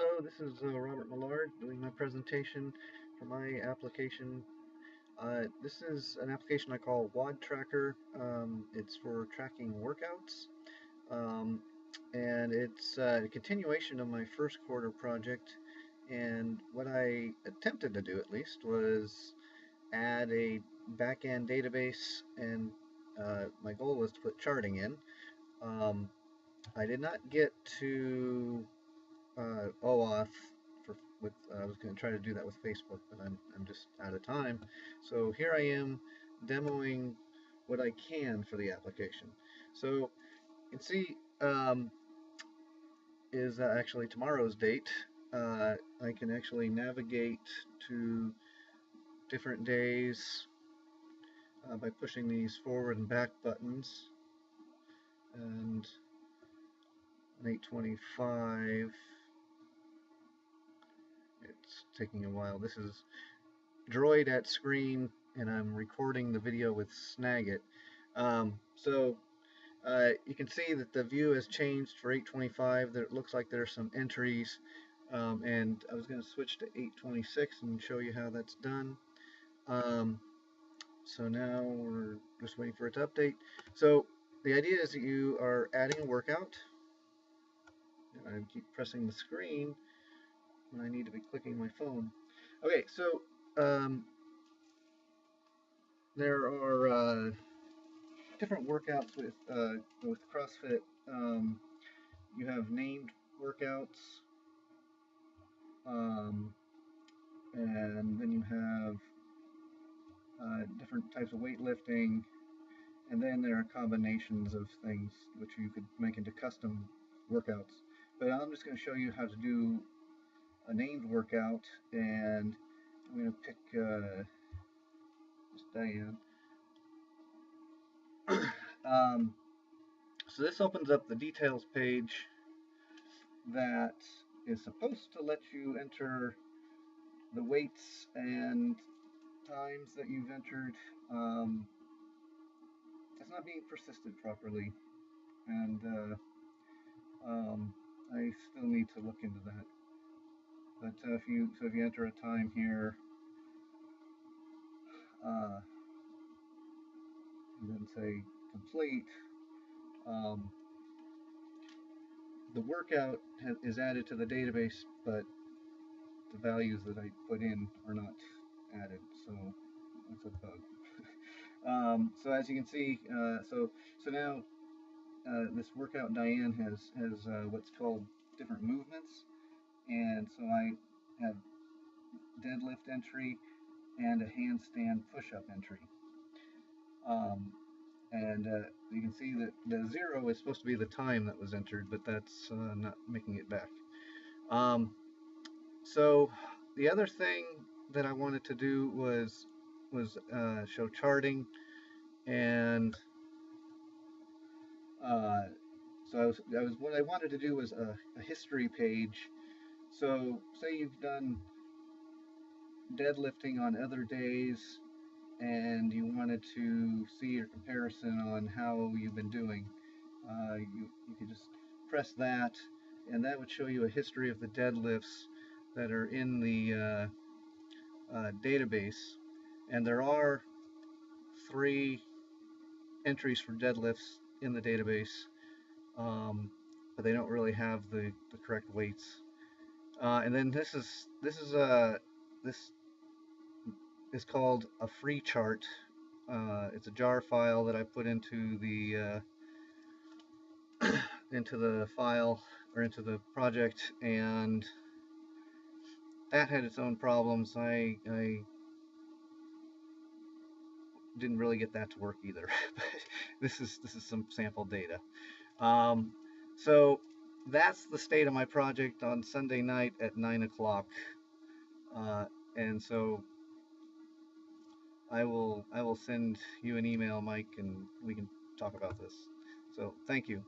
Hello, this is Robert Millard doing my presentation for my application. This is an application I call WOD Tracker. It's for tracking workouts, um, and it's a continuation of my first quarter project. And what I attempted to do, at least, was add a back-end database, and my goal was to put charting in. I did not get to OAuth I was going to try to do that with Facebook, but I'm just out of time. So here I am demoing what I can for the application. So you can see is actually tomorrow's date. I can actually navigate to different days by pushing these forward and back buttons. And on 8/25, it's taking a while. This is Droid at screen, and I'm recording the video with Snagit. You can see that the view has changed for 8/25. There, it looks like there are some entries, and I was going to switch to 8/26 and show you how that's done. So now we're just waiting for it to update. So the idea is that you are adding a workout. I keep pressing the screen when I need to be clicking my phone. Okay, so there are different workouts with CrossFit. You have named workouts, and then you have different types of weightlifting, and then there are combinations of things which you could make into custom workouts. But I'm just going to show you how to do a named workout, and I'm going to pick just Diane. So this opens up the details page that is supposed to let you enter the weights and times that you've entered. It's not being persisted properly, and I still need to look into that. But if you enter a time here, and then say complete, the workout is added to the database, but the values that I put in are not added, so that's a bug. So as you can see, so now this workout Diane has what's called different movements, and so I have deadlift entry and a handstand push-up entry. And you can see that the 0 is supposed to be the time that was entered, but that's not making it back. So the other thing that I wanted to do was show charting, and so what I wanted to do was a history page. So say you've done deadlifting on other days, and you wanted to see your comparison on how you've been doing, you could just press that, and that would show you a history of the deadlifts that are in the database. And there are 3 entries for deadlifts in the database, but they don't really have the correct weights. And then this is called a free chart. It's a jar file that I put into the file, or into the project, and that had its own problems. I didn't really get that to work either. But this is some sample data. So that's the state of my project on Sunday night at 9 o'clock. And so I will send you an email, Mike, and we can talk about this. So thank you.